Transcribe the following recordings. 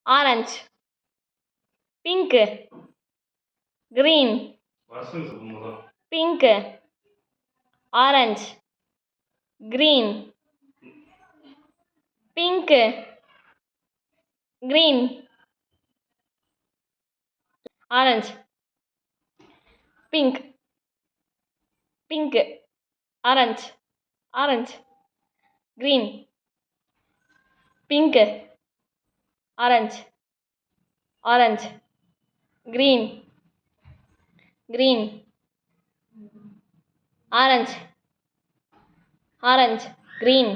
Orange, pink, green, pink, orange, green, pink, green, orange, pink, pink, orange, orange, green, pink, orange, orange, green, green, orange, orange, green,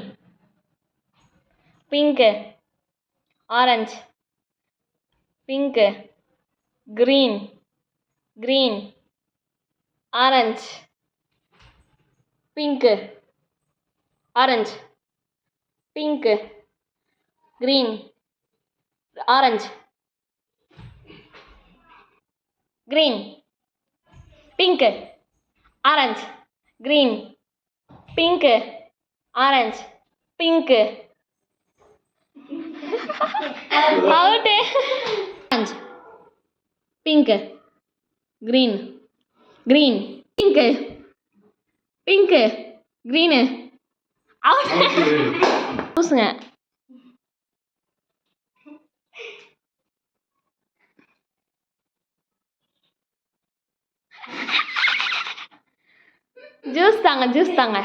pink, orange, pink, green, green, orange, pink, orange, pink, green, orange, green, pink, orange, green, pink, orange, pink, out. Orange, pink, green, green, pink, pink, green, out. ஜூஸுங்க. Juice தாங்க, juice தாங்க.